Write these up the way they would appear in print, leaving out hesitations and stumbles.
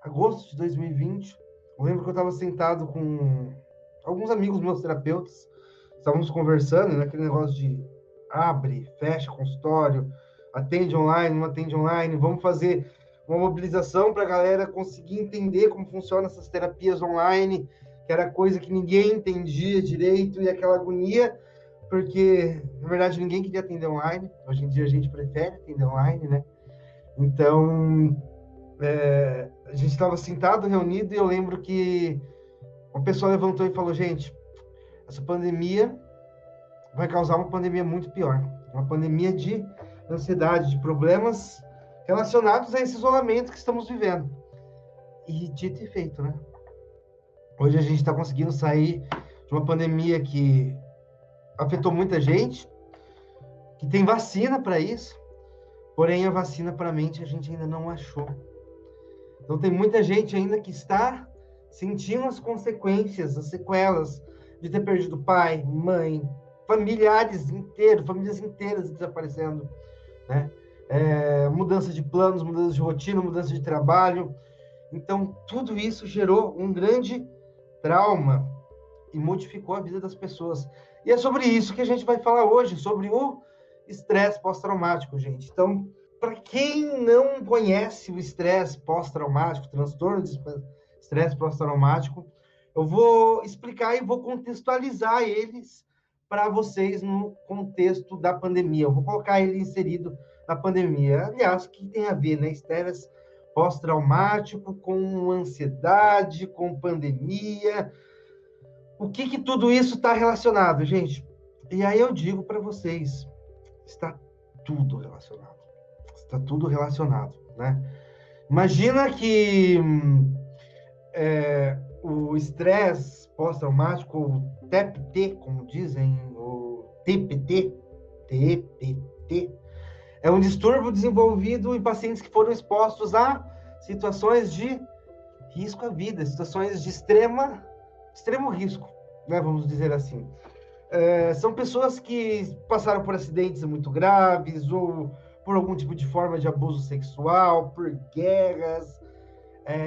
agosto de 2020. Eu lembro que eu estava sentado com alguns amigos meus terapeutas, estávamos conversando, naquele negócio de abre, fecha consultório, atende online, não atende online, vamos fazer uma mobilização para a galera conseguir entender como funcionam essas terapias online, que era coisa que ninguém entendia direito, e aquela agonia, porque, na verdade, ninguém queria atender online. Hoje em dia a gente prefere atender online, né? Então, a gente estava sentado, reunido, e eu lembro que uma pessoa levantou e falou: gente, essa pandemia vai causar uma pandemia muito pior. Uma pandemia de ansiedade, de problemas relacionados a esse isolamento que estamos vivendo. E dito e feito, né? Hoje a gente está conseguindo sair de uma pandemia que afetou muita gente, que tem vacina para isso, porém a vacina para a mente a gente ainda não achou. Então tem muita gente ainda que está sentindo as consequências, as sequelas de ter perdido pai, mãe, familiares inteiros, famílias inteiras desaparecendo, né? Mudança de planos, mudança de rotina, mudança de trabalho. Então tudo isso gerou um grande trauma e modificou a vida das pessoas. E é sobre isso que a gente vai falar hoje, sobre o estresse pós-traumático, gente. Então, para quem não conhece o estresse pós-traumático, transtorno de estresse pós-traumático, eu vou explicar e vou contextualizar eles para vocês no contexto da pandemia. Eu vou colocar ele inserido na pandemia. Aliás, o que tem a ver, né? Estresse pós-traumático com ansiedade, com pandemia. O que tudo isso está relacionado, gente? E aí eu digo para vocês, está tudo relacionado. Está tudo relacionado, né? Imagina que o estresse pós-traumático, o TEPT, como dizem, o TPT, é um distúrbio desenvolvido em pacientes que foram expostos a situações de risco à vida, situações de extremo risco, né, vamos dizer assim. São pessoas que passaram por acidentes muito graves ou por algum tipo de forma de abuso sexual, por guerras,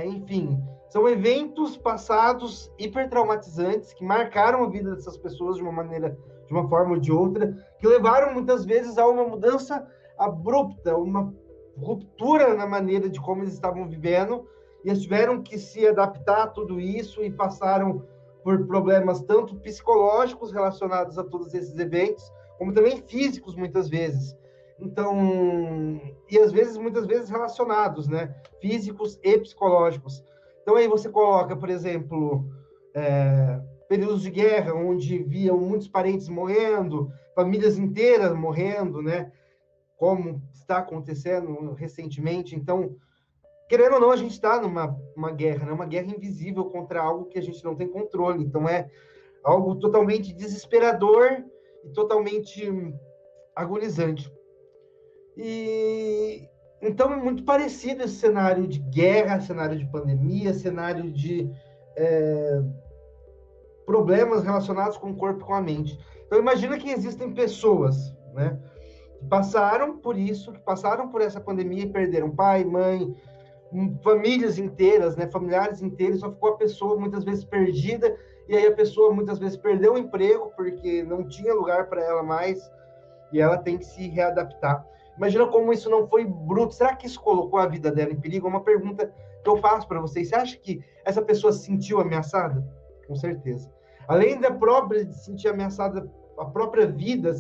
enfim, são eventos passados hipertraumatizantes que marcaram a vida dessas pessoas de uma maneira, de uma forma ou de outra, que levaram muitas vezes a uma mudança abrupta, uma ruptura na maneira de como eles estavam vivendo, e eles tiveram que se adaptar a tudo isso e passaram por problemas tanto psicológicos relacionados a todos esses eventos, como também físicos muitas vezes. Então, e às vezes, muitas vezes relacionados, né? Físicos e psicológicos. Então aí você coloca, por exemplo, períodos de guerra, onde viam muitos parentes morrendo, famílias inteiras morrendo, né? Como está acontecendo recentemente. Então, querendo ou não, a gente está numa guerra, né? Uma guerra invisível contra algo que a gente não tem controle. Então, é algo totalmente desesperador e totalmente agonizante. E então é muito parecido esse cenário de guerra, cenário de pandemia, cenário de problemas relacionados com o corpo e com a mente. Então imagina que existem pessoas, né, que passaram por isso, que passaram por essa pandemia e perderam pai, mãe, famílias inteiras, né, familiares inteiros, só ficou a pessoa muitas vezes perdida, e aí a pessoa muitas vezes perdeu o emprego porque não tinha lugar para ela mais, e ela tem que se readaptar. Imagina como isso não foi bruto. Será que isso colocou a vida dela em perigo? É uma pergunta que eu faço para vocês. Você acha que essa pessoa se sentiu ameaçada? Com certeza. Além da própria de se sentir ameaçada, a própria vida,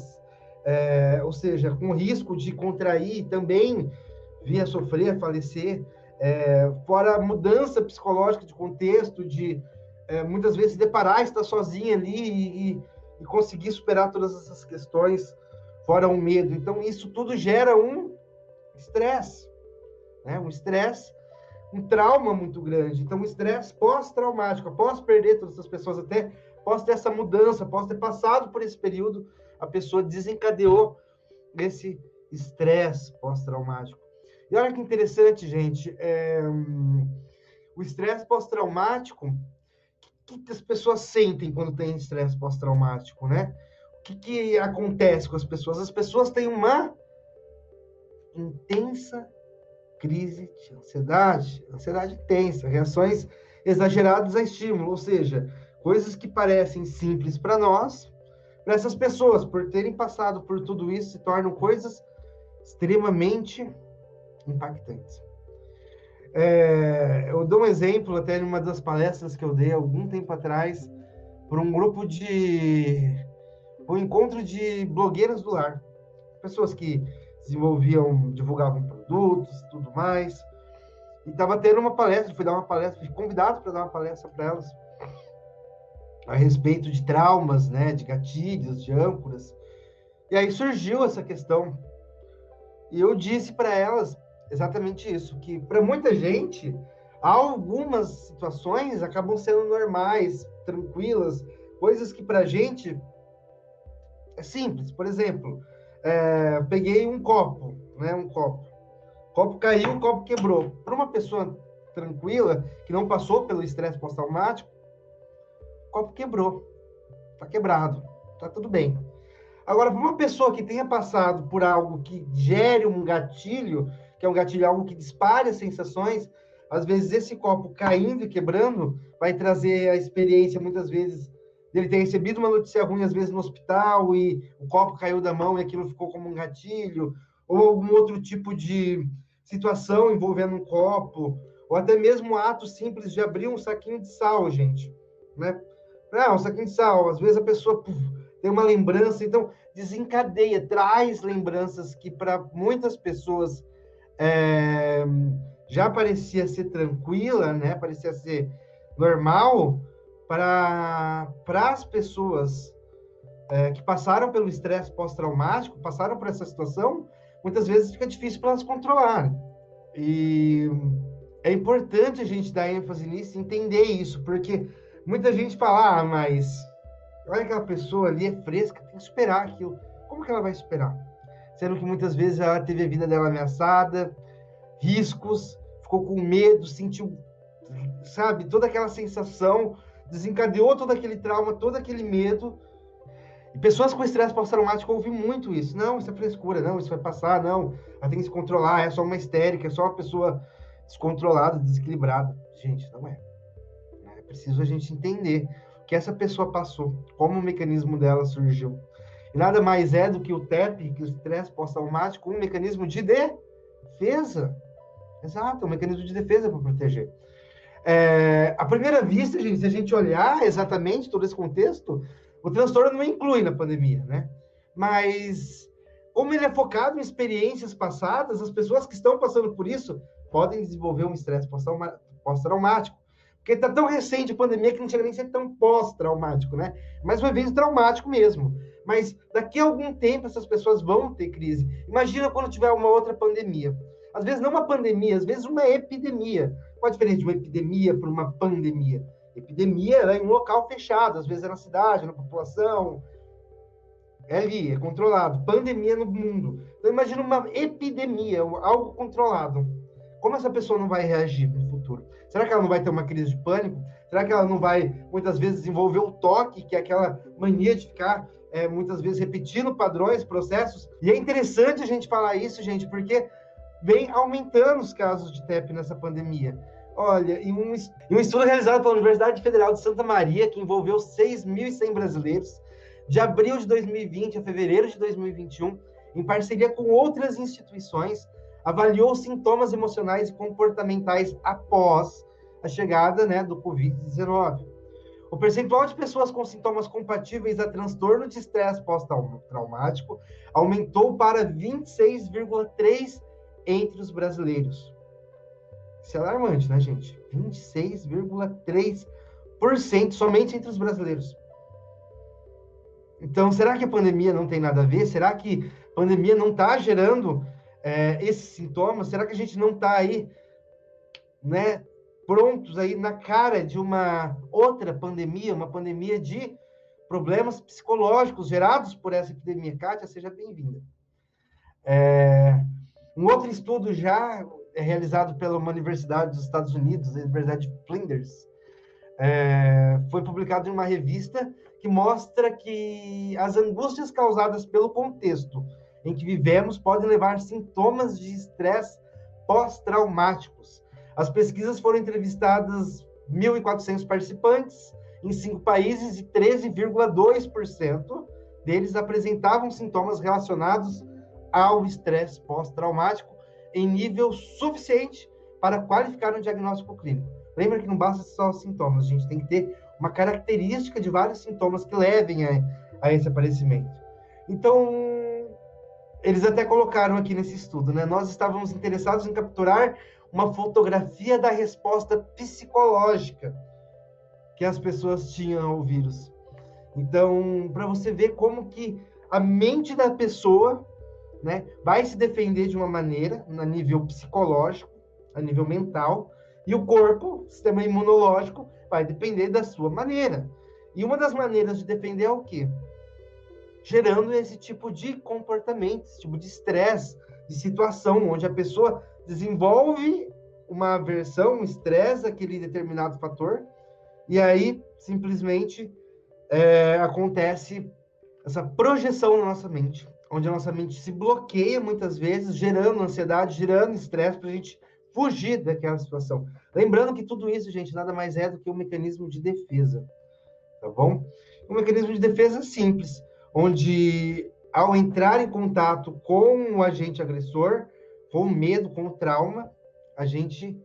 ou seja, com risco de contrair, também vir a sofrer, a falecer, fora a mudança psicológica de contexto, de muitas vezes se deparar, estar sozinha ali e conseguir superar todas essas questões, fora o medo. Então, isso tudo gera um estresse, né? Um estresse, um trauma muito grande. Então, um estresse pós-traumático, após perder todas essas pessoas, até após ter essa mudança, após ter passado por esse período, a pessoa desencadeou esse estresse pós-traumático. E olha que interessante, gente, o estresse pós-traumático, o que as pessoas sentem quando tem estresse pós-traumático, né? O que acontece com as pessoas? As pessoas têm uma intensa crise de ansiedade, ansiedade tensa, reações exageradas a estímulo, ou seja, coisas que parecem simples para nós, para essas pessoas, por terem passado por tudo isso, se tornam coisas extremamente impactantes. Eu dou um exemplo até em uma das palestras que eu dei algum tempo atrás para um grupo um encontro de blogueiras do lar, pessoas que divulgavam produtos e tudo mais, e estava tendo uma palestra, fui dar uma palestra, fui convidado para dar uma palestra para elas a respeito de traumas, né, de gatilhos, de âncoras, e aí surgiu essa questão, e eu disse para elas exatamente isso, que para muita gente, algumas situações acabam sendo normais, tranquilas, coisas que para a gente é simples. Por exemplo, peguei um copo, né, o copo caiu, o copo quebrou. Para uma pessoa tranquila, que não passou pelo estresse pós-traumático, o copo quebrou, está quebrado, está tudo bem. Agora, para uma pessoa que tenha passado por algo que gere um gatilho, que é um gatilho, algo que dispare as sensações, às vezes esse copo caindo e quebrando vai trazer a experiência, muitas vezes, dele ter recebido uma notícia ruim, às vezes no hospital, e o copo caiu da mão e aquilo ficou como um gatilho, ou algum outro tipo de situação envolvendo um copo, ou até mesmo um ato simples de abrir um saquinho de sal, gente, né? Um saquinho de sal, às vezes a pessoa tem uma lembrança, então desencadeia, traz lembranças que para muitas pessoas já parecia ser tranquila, né? Parecia ser normal, para as pessoas que passaram pelo estresse pós-traumático, passaram por essa situação, muitas vezes fica difícil para elas controlarem. E é importante a gente dar ênfase nisso, entender isso, porque muita gente fala, mas olha aquela pessoa ali, é fresca, tem que esperar aquilo. Como que ela vai esperar? Sendo que muitas vezes ela teve a vida dela ameaçada, riscos, ficou com medo, sentiu, sabe, toda aquela sensação, desencadeou todo aquele trauma, todo aquele medo. E pessoas com estresse pós-traumático ouvem muito isso. Não, isso é frescura, não, isso vai passar, não, ela tem que se controlar, é só uma histérica, é só uma pessoa descontrolada, desequilibrada. Gente, não é. É preciso a gente entender o que essa pessoa passou, como o mecanismo dela surgiu. E nada mais é do que o TEP, que o estresse pós-traumático, um mecanismo de defesa. Exato, um mecanismo de defesa para proteger. À primeira vista, gente, se a gente olhar exatamente todo esse contexto, o transtorno não inclui na pandemia, né? Mas, como ele é focado em experiências passadas, as pessoas que estão passando por isso podem desenvolver um estresse pós-traumático. Porque está tão recente a pandemia que não chega nem a ser tão pós-traumático, né? Mas um evento traumático mesmo. Mas daqui a algum tempo essas pessoas vão ter crise. Imagina quando tiver uma outra pandemia. Às vezes não uma pandemia, às vezes uma epidemia. Qual a diferença de uma epidemia para uma pandemia? Epidemia é em um local fechado, às vezes é na cidade, na população. É ali, é controlado. Pandemia no mundo. Então imagina uma epidemia, algo controlado. Como essa pessoa não vai reagir no futuro? Será que ela não vai ter uma crise de pânico? Será que ela não vai, muitas vezes, desenvolver o toque, que é aquela mania de ficar, muitas vezes, repetindo padrões, processos? E é interessante a gente falar isso, gente, porque vem aumentando os casos de TEP nessa pandemia. Olha, em um estudo realizado pela Universidade Federal de Santa Maria, que envolveu 6.100 brasileiros, de abril de 2020 a fevereiro de 2021, em parceria com outras instituições, avaliou sintomas emocionais e comportamentais após a chegada, né, do Covid-19. O percentual de pessoas com sintomas compatíveis a transtorno de estresse pós-traumático aumentou para 26,3% entre os brasileiros. Isso é alarmante, né, gente? 26,3% somente entre os brasileiros. Então, será que a pandemia não tem nada a ver? Será que a pandemia não está gerando esses sintomas? Será que a gente não está aí, né, prontos aí na cara de uma outra pandemia, uma pandemia de problemas psicológicos gerados por essa epidemia? Kátia, seja bem-vinda. Um outro estudo já realizado pela uma universidade dos Estados Unidos, a Universidade de Flinders, foi publicado em uma revista que mostra que as angústias causadas pelo contexto em que vivemos podem levar sintomas de estresse pós-traumáticos. As pesquisas foram entrevistadas 1.400 participantes em 5 países e 13,2% deles apresentavam sintomas relacionados ao estresse pós-traumático em nível suficiente para qualificar um diagnóstico clínico. Lembra que não basta só os sintomas, a gente tem que ter uma característica de vários sintomas que levem a esse aparecimento. Então, eles até colocaram aqui nesse estudo, né? Nós estávamos interessados em capturar uma fotografia da resposta psicológica que as pessoas tinham ao vírus. Então, para você ver como que a mente da pessoa, né, vai se defender de uma maneira, a nível psicológico, a nível mental, e o corpo, o sistema imunológico, vai depender da sua maneira. E uma das maneiras de defender é o quê? Gerando esse tipo de comportamento, esse tipo de estresse, de situação, onde a pessoa desenvolve uma aversão, um estresse àquele determinado fator, e aí, simplesmente, acontece essa projeção na nossa mente, onde a nossa mente se bloqueia muitas vezes, gerando ansiedade, gerando estresse para a gente fugir daquela situação. Lembrando que tudo isso, gente, nada mais é do que um mecanismo de defesa, tá bom? Um mecanismo de defesa simples, onde ao entrar em contato com o agente agressor, com o medo, com o trauma, a gente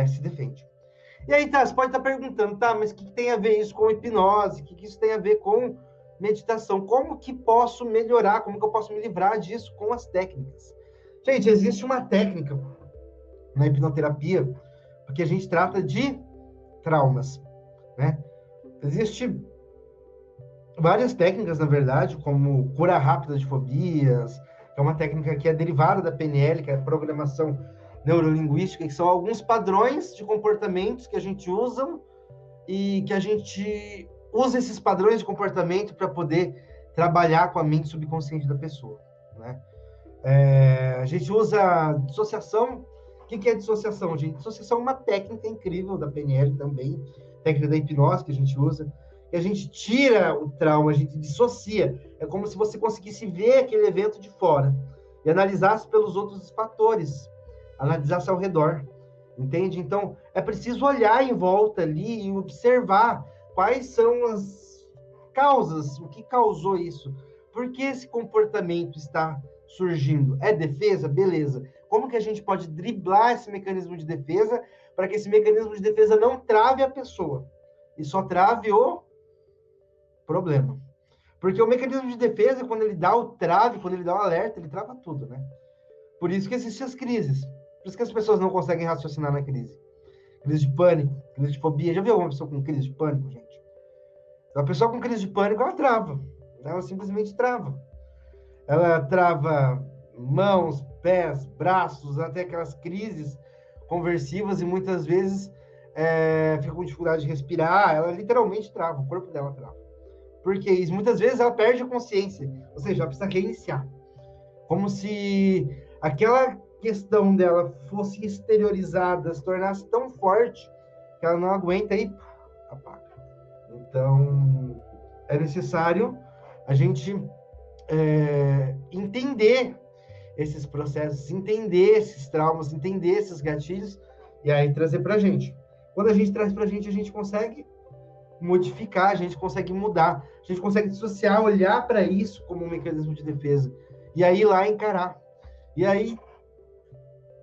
se defende. E aí, tá, você pode estar perguntando, tá, mas o que tem a ver isso com hipnose? O que isso tem a ver com meditação? Como que posso melhorar? Como que eu posso me livrar disso com as técnicas? Gente, existe uma técnica na hipnoterapia, porque a gente trata de traumas, né? Existe várias técnicas, na verdade, como cura rápida de fobias, que é uma técnica que é derivada da PNL, que é a programação neurolinguística, que são alguns padrões de comportamentos que a gente usa e que a gente usa esses padrões de comportamento para poder trabalhar com a mente subconsciente da pessoa, né? A gente usa dissociação. O que é dissociação, gente? Dissociação é uma técnica incrível da PNL também, técnica da hipnose que a gente usa, que a gente tira o trauma, a gente dissocia. É como se você conseguisse ver aquele evento de fora e analisasse pelos outros fatores, analisasse ao redor, entende? Então, é preciso olhar em volta ali e observar quais são as causas, o que causou isso. Por que esse comportamento está surgindo? É defesa? Beleza. Como que a gente pode driblar esse mecanismo de defesa para que esse mecanismo de defesa não trave a pessoa e só trave o problema? Porque o mecanismo de defesa, quando ele dá o trave, quando ele dá o alerta, ele trava tudo, né? Por isso que existem as crises. Por isso que as pessoas não conseguem raciocinar na crise. Crise de pânico, crise de fobia. Já viu alguma pessoa com crise de pânico, gente? Uma pessoa com crise de pânico, ela trava. Ela simplesmente trava. Ela trava mãos, pés, braços, até aquelas crises conversivas e muitas vezes fica com dificuldade de respirar. Ela literalmente trava, o corpo dela trava. Porque isso, muitas vezes ela perde a consciência, ou seja, ela precisa reiniciar. Como se aquela questão dela fosse exteriorizada, se tornasse tão forte que ela não aguenta e apaga. Então, é necessário a gente entender esses processos, entender esses traumas, entender esses gatilhos e aí trazer para a gente. Quando a gente traz para a gente consegue modificar, a gente consegue mudar, a gente consegue dissociar, olhar para isso como um mecanismo de defesa e aí ir lá encarar. E aí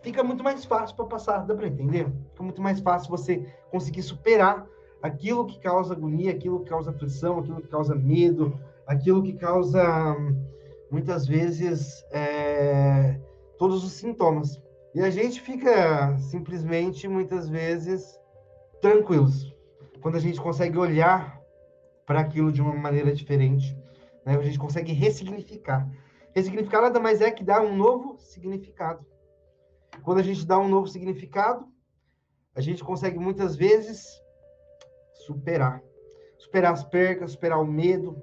fica muito mais fácil para passar, dá para entender? Fica muito mais fácil você conseguir superar aquilo que causa agonia, aquilo que causa aflição, aquilo que causa medo, aquilo que causa, muitas vezes, todos os sintomas. E a gente fica simplesmente, muitas vezes, tranquilos. Quando a gente consegue olhar para aquilo de uma maneira diferente, né? A gente consegue ressignificar. Ressignificar nada mais é que dar um novo significado. Quando a gente dá um novo significado, a gente consegue muitas vezes superar. Superar as percas, superar o medo,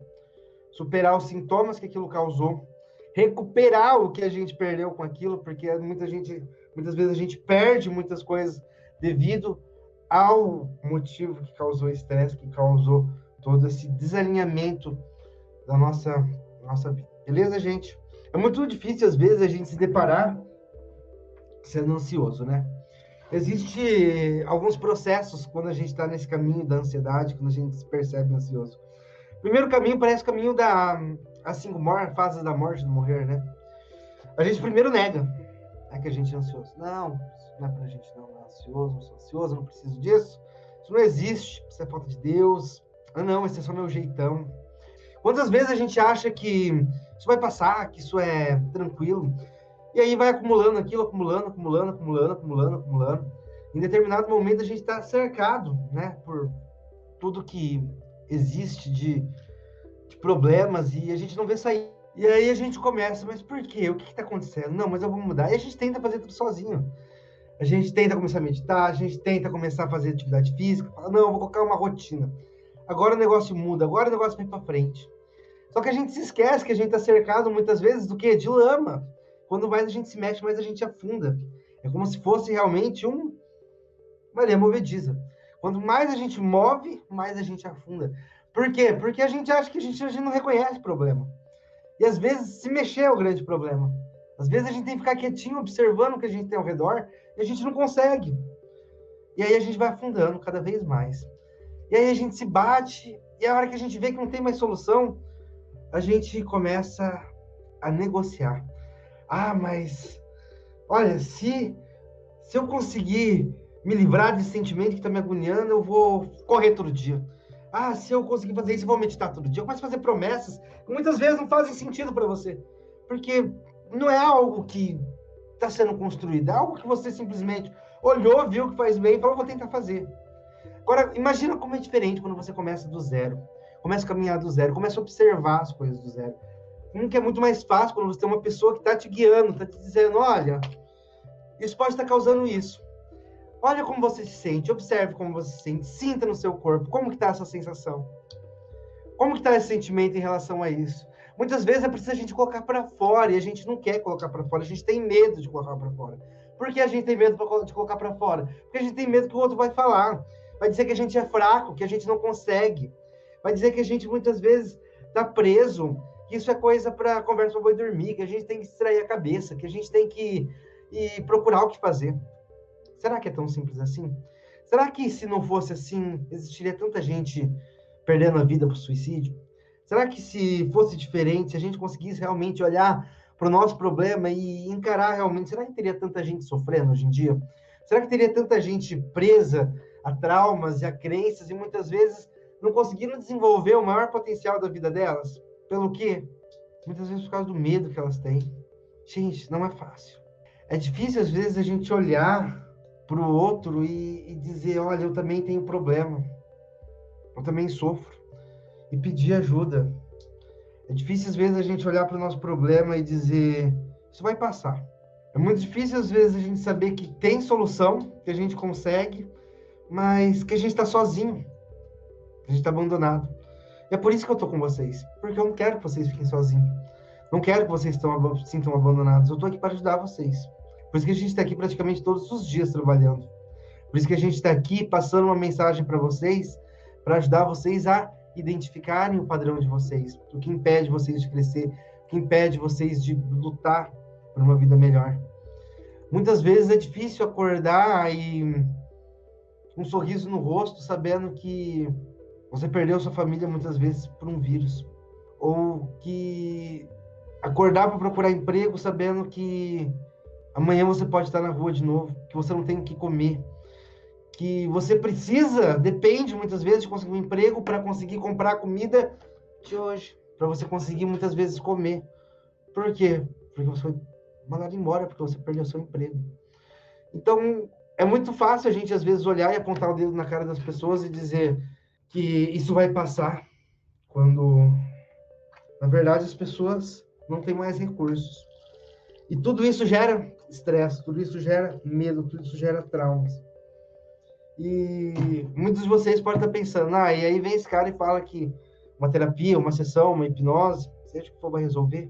superar os sintomas que aquilo causou, recuperar o que a gente perdeu com aquilo, porque muitas vezes a gente perde muitas coisas devido ao motivo que causou estresse, que causou todo esse desalinhamento da nossa vida. Beleza, gente? É muito difícil, às vezes, a gente se deparar sendo ansioso, né? Existe alguns processos quando a gente está nesse caminho da ansiedade, quando a gente se percebe ansioso. O primeiro caminho parece o caminho as 5 fases da morte, do morrer, né? A gente primeiro nega que a gente é ansioso. Não, isso não é pra gente não é ansioso, não sou ansioso, não preciso disso. Isso não existe, isso é falta de Deus. Ah, não, esse é só meu jeitão. Quantas vezes a gente acha que isso vai passar, que isso é tranquilo, e aí vai acumulando aquilo, acumulando. Em determinado momento a gente está cercado, né, por tudo que existe de problemas e a gente não vê sair. E aí a gente começa, mas por quê? O que está acontecendo? Não, mas eu vou mudar. E a gente tenta fazer tudo sozinho. A gente tenta começar a meditar, a gente tenta começar a fazer atividade física, fala, não, eu vou colocar uma rotina. Agora o negócio muda, agora o negócio vai para frente. Só que a gente se esquece que a gente está cercado muitas vezes do quê? De lama. Quando mais a gente se mexe, mais a gente afunda. É como se fosse realmente uma areia movediça. Quanto mais a gente move, mais a gente afunda. Por quê? Porque a gente acha que a gente não reconhece o problema. E às vezes se mexer é o grande problema. Às vezes a gente tem que ficar quietinho, observando o que a gente tem ao redor, e a gente não consegue. E aí a gente vai afundando cada vez mais. E aí a gente se bate, e a hora que a gente vê que não tem mais solução, a gente começa a negociar. Ah, mas olha, se eu conseguir me livrar desse sentimento que está me agoniando, eu vou correr todo dia. Ah, se eu conseguir fazer isso, eu vou meditar todo dia. Eu começo a fazer promessas que muitas vezes não fazem sentido para você. Porque não é algo que está sendo construído, é algo que você simplesmente olhou, viu que faz bem e falou, vou tentar fazer. Agora, imagina como é diferente quando você começa do zero. Começa a caminhar do zero, começa a observar as coisas do zero. Que é muito mais fácil quando você tem uma pessoa que está te guiando, está te dizendo, olha, isso pode estar causando isso. Olha como você se sente, observe como você se sente, sinta no seu corpo, como que está essa sensação. Como que está esse sentimento em relação a isso? Muitas vezes é preciso a gente colocar para fora, e a gente não quer colocar para fora, a gente tem medo de colocar para fora. Por que a gente tem medo de colocar para fora? Porque a gente tem medo que o outro vai falar, vai dizer que a gente é fraco, que a gente não consegue, vai dizer que a gente muitas vezes está preso, que isso é coisa para conversa para boi dormir, que a gente tem que distrair a cabeça, que a gente tem que ir procurar o que fazer. Será que é tão simples assim? Será que se não fosse assim, existiria tanta gente perdendo a vida por suicídio? Será que se fosse diferente, se a gente conseguisse realmente olhar para o nosso problema e encarar realmente, será que teria tanta gente sofrendo hoje em dia? Será que teria tanta gente presa a traumas e a crenças e muitas vezes não conseguiram desenvolver o maior potencial da vida delas? Pelo quê? Muitas vezes por causa do medo que elas têm. Gente, não é fácil. É difícil às vezes a gente olhar para o outro e dizer, olha, eu também tenho problema, eu também sofro, e pedir ajuda. É difícil às vezes a gente olhar para o nosso problema e dizer, isso vai passar. É muito difícil às vezes a gente saber que tem solução, que a gente consegue, mas que a gente está sozinho, que a gente está abandonado. E é por isso que eu estou com vocês, porque eu não quero que vocês fiquem sozinhos. Não quero que vocês se sintam abandonados. Eu estou aqui para ajudar vocês. Por isso que a gente está aqui praticamente todos os dias trabalhando. Por isso que a gente está aqui passando uma mensagem para vocês, para ajudar vocês a identificarem o padrão de vocês, o que impede vocês de crescer, o que impede vocês de lutar por uma vida melhor. Muitas vezes é difícil acordar e um sorriso no rosto, sabendo que você perdeu sua família muitas vezes por um vírus. Ou que acordar para procurar emprego, sabendo que amanhã você pode estar na rua de novo, que você não tem o que comer, que você depende muitas vezes de conseguir um emprego para conseguir comprar a comida de hoje, para você conseguir muitas vezes comer. Por quê? Porque você foi mandado embora, porque você perdeu seu emprego. Então, é muito fácil a gente às vezes olhar e apontar o dedo na cara das pessoas e dizer que isso vai passar, quando na verdade as pessoas não têm mais recursos. E tudo isso gera estresse, tudo isso gera medo, tudo isso gera traumas. E muitos de vocês podem estar pensando, e aí vem esse cara e fala que uma terapia, uma sessão, uma hipnose, seja o que for, vai resolver.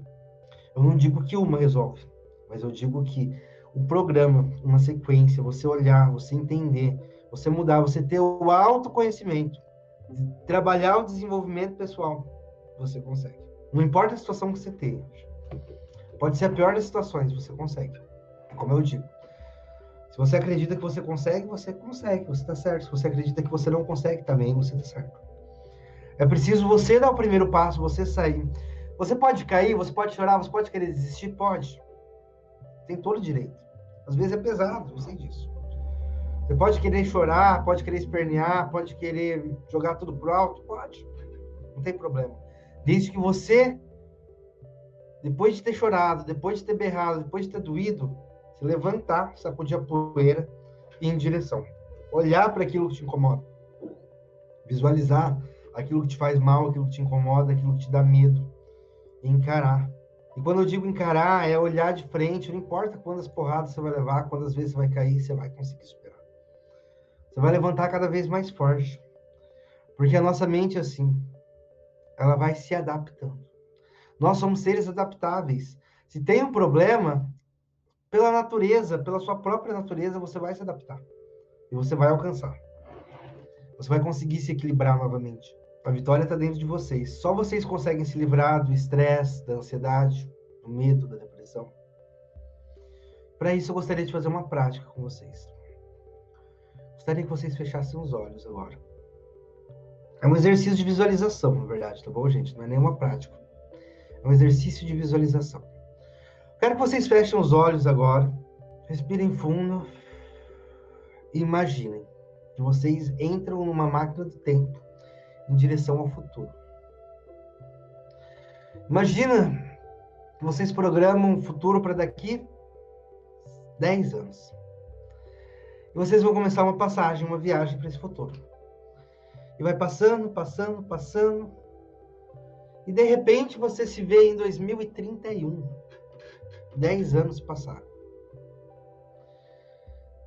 Eu não digo que uma resolve, mas eu digo que um programa, uma sequência, você olhar, você entender, você mudar, você ter o autoconhecimento, trabalhar o desenvolvimento pessoal, você consegue. Não importa a situação que você tenha. Pode ser a pior das situações, você consegue. Como eu digo. Se você acredita que você consegue, você está certo. Se você acredita que você não consegue, também você está certo. É preciso você dar o primeiro passo, você sair. Você pode cair, você pode chorar, você pode querer desistir? Pode. Tem todo o direito. Às vezes é pesado, eu sei disso. Você pode querer chorar, pode querer espernear, pode querer jogar tudo pro alto? Pode. Não tem problema. Desde que você, depois de ter chorado, depois de ter berrado, depois de ter doído, se levantar, sacudir a poeira e ir em direção. Olhar para aquilo que te incomoda. Visualizar aquilo que te faz mal, aquilo que te incomoda, aquilo que te dá medo. E encarar. E quando eu digo encarar, é olhar de frente, não importa quantas porradas você vai levar, quantas vezes você vai cair, você vai conseguir superar. Você vai levantar cada vez mais forte. Porque a nossa mente, assim, ela vai se adaptando. Nós somos seres adaptáveis. Se tem um problema, pela natureza, pela sua própria natureza, você vai se adaptar. E você vai alcançar. Você vai conseguir se equilibrar novamente. A vitória está dentro de vocês. Só vocês conseguem se livrar do estresse, da ansiedade, do medo, da depressão. Para isso, eu gostaria de fazer uma prática com vocês. Gostaria que vocês fechassem os olhos agora. É um exercício de visualização, na verdade, tá bom, gente? Não é nenhuma prática. É um exercício de visualização. Quero que vocês fechem os olhos agora, respirem fundo e imaginem que vocês entram numa máquina do tempo em direção ao futuro. Imagina que vocês programam um futuro para daqui 10 anos. E vocês vão começar uma passagem, uma viagem para esse futuro. E vai passando, passando, passando. E de repente você se vê em 2031. 10 anos passaram.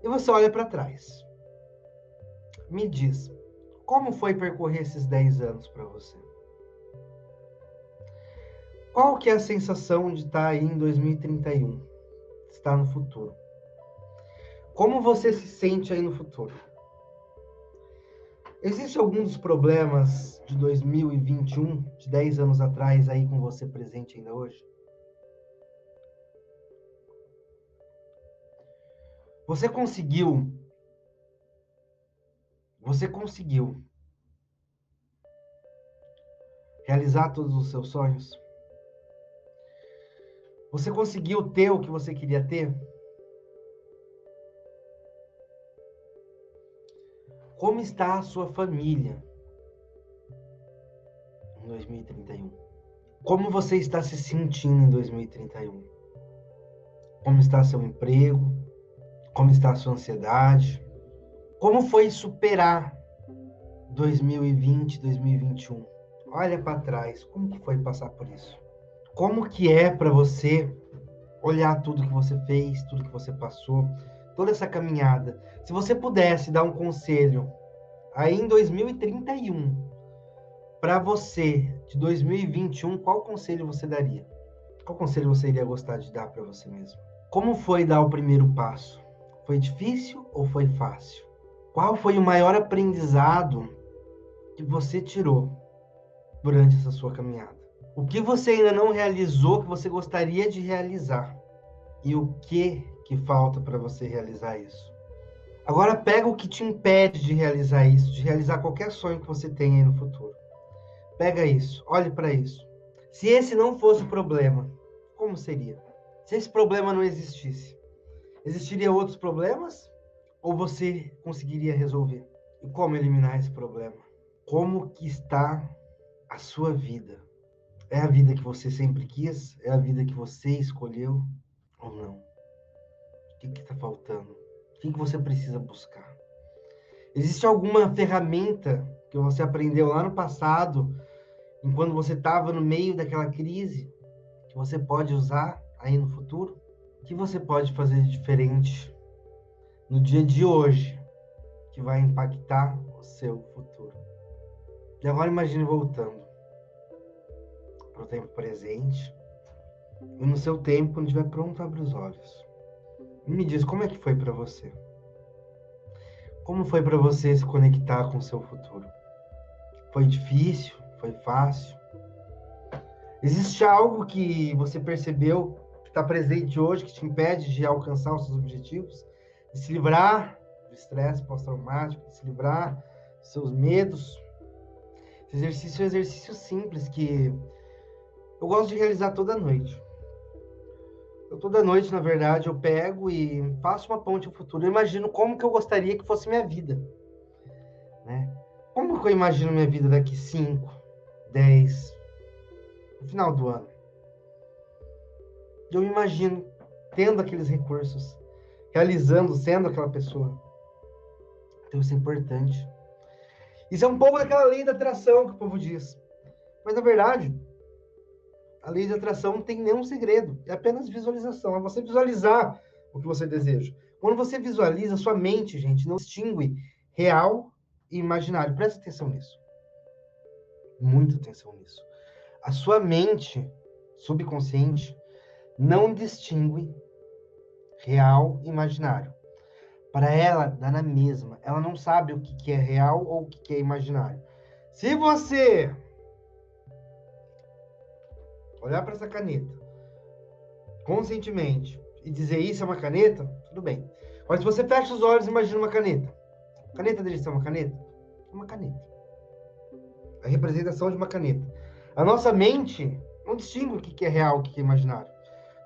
E você olha para trás. Me diz, como foi percorrer esses 10 anos para você? Qual que é a sensação de estar aí em 2031? Estar no futuro. Como você se sente aí no futuro? Existem alguns problemas de 2021, de 10 anos atrás, aí com você presente ainda hoje? Você conseguiu realizar todos os seus sonhos? Você conseguiu ter o que você queria ter? Como está a sua família em 2031? Como você está se sentindo em 2031? Como está seu emprego? Como está a sua ansiedade? Como foi superar 2020, 2021? Olha para trás, como que foi passar por isso? Como que é para você olhar tudo que você fez, tudo que você passou, toda essa caminhada? Se você pudesse dar um conselho aí em 2031 para você de 2021, qual conselho você daria? Qual conselho você iria gostar de dar para você mesmo? Como foi dar o primeiro passo? Foi difícil ou foi fácil? Qual foi o maior aprendizado que você tirou durante essa sua caminhada? O que você ainda não realizou que você gostaria de realizar? E o que falta para você realizar isso? Agora pega o que te impede de realizar isso, de realizar qualquer sonho que você tenha aí no futuro. Pega isso, olhe para isso. Se esse não fosse o problema, como seria? Se esse problema não existisse, existiriam outros problemas? Ou você conseguiria resolver? E como eliminar esse problema? Como que está a sua vida? É a vida que você sempre quis? É a vida que você escolheu? Ou não? O que está faltando? O que você precisa buscar? Existe alguma ferramenta que você aprendeu lá no passado, enquanto você estava no meio daquela crise, que você pode usar aí no futuro? O que você pode fazer de diferente no dia de hoje que vai impactar o seu futuro? E agora imagine voltando para o tempo presente e no seu tempo, quando estiver pronto, abre os olhos. E me diz, como é que foi para você? Como foi para você se conectar com o seu futuro? Foi difícil? Foi fácil? Existe algo que você percebeu que está presente hoje, que te impede de alcançar os seus objetivos? de se livrar do estresse pós-traumático, de se livrar dos seus medos. Esse exercício é um exercício simples que eu gosto de realizar toda noite. Toda noite, na verdade, eu pego e faço uma ponte ao futuro. Eu imagino como que eu gostaria que fosse minha vida, né? Como que eu imagino minha vida daqui 5, 10, no final do ano? Eu me imagino tendo aqueles recursos, realizando, sendo aquela pessoa. Então isso é importante. Isso é um pouco daquela lei da atração que o povo diz. Mas, na verdade, a lei de atração não tem nenhum segredo. É apenas visualização. É você visualizar o que você deseja. Quando você visualiza, sua mente, gente, não distingue real e imaginário. Presta atenção nisso. Muita atenção nisso. A sua mente subconsciente não distingue real e imaginário. Para ela, dá na mesma. Ela não sabe o que é real ou o que é imaginário. Se você olhar para essa caneta conscientemente e dizer isso é uma caneta, tudo bem. Mas se você fecha os olhos e imagina uma caneta. Caneta dele é uma caneta? É uma caneta. A representação de uma caneta. A nossa mente não distingue o que é real, o que é imaginário.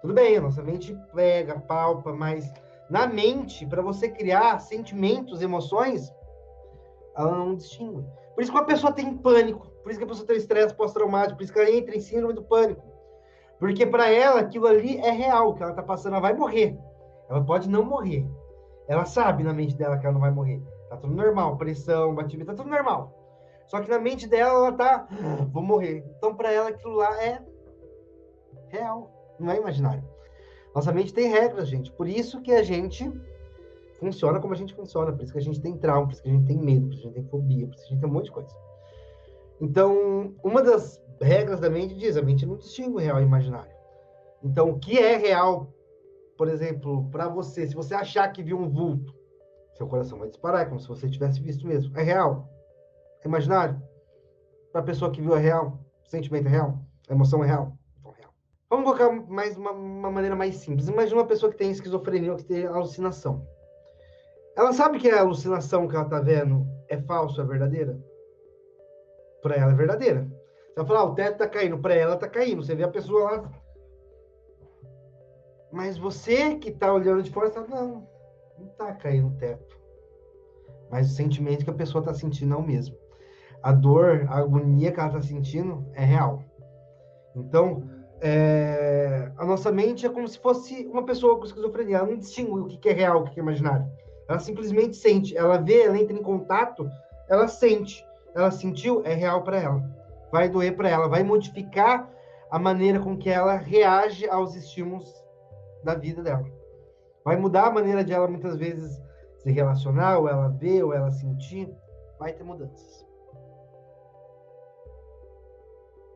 Tudo bem, a nossa mente pega, palpa, mas na mente, para você criar sentimentos, emoções, ela não distingue. Por isso que a pessoa tem pânico, por isso que a pessoa tem estresse pós-traumático, por isso que ela entra em síndrome do pânico. Porque para ela, aquilo ali é real, que ela está passando, ela vai morrer. Ela pode não morrer. Ela sabe na mente dela que ela não vai morrer. Tá tudo normal, pressão, batimento, tá tudo normal. Só que na mente dela, ela tá, vou morrer. Então, para ela, aquilo lá é real, não é imaginário. Nossa mente tem regras, gente. Por isso que a gente funciona como a gente funciona. Por isso que a gente tem trauma, por isso que a gente tem medo, por isso que a gente tem fobia, por isso que a gente tem um monte de coisa. Então, uma das regras da mente diz, a mente não distingue o real e o imaginário. Então, o que é real, por exemplo, para você, se você achar que viu um vulto, seu coração vai disparar, é como se você tivesse visto mesmo. É real? É imaginário? Para a pessoa que viu é real? O sentimento é real? A emoção é real? Então, é real. Vamos colocar mais uma maneira mais simples. Imagina uma pessoa que tem esquizofrenia ou que tem alucinação. Ela sabe que a alucinação que ela está vendo é falsa, é verdadeira? Para ela é verdadeira. Você vai falar, o teto está caindo. Para ela está caindo. Você vê a pessoa lá. Mas você que está olhando de fora, está não está caindo o teto. Mas o sentimento que a pessoa está sentindo é o mesmo. A dor, a agonia que ela está sentindo é real. Então, a nossa mente é como se fosse uma pessoa com esquizofrenia. Ela não distingue o que é real, o que é imaginário. Ela simplesmente sente. Ela vê, ela entra em contato, ela sente. Ela sentiu, é real para ela. Vai doer para ela, vai modificar a maneira com que ela reage aos estímulos da vida dela. Vai mudar a maneira de ela, muitas vezes, se relacionar, ou ela ver, ou ela sentir. Vai ter mudanças.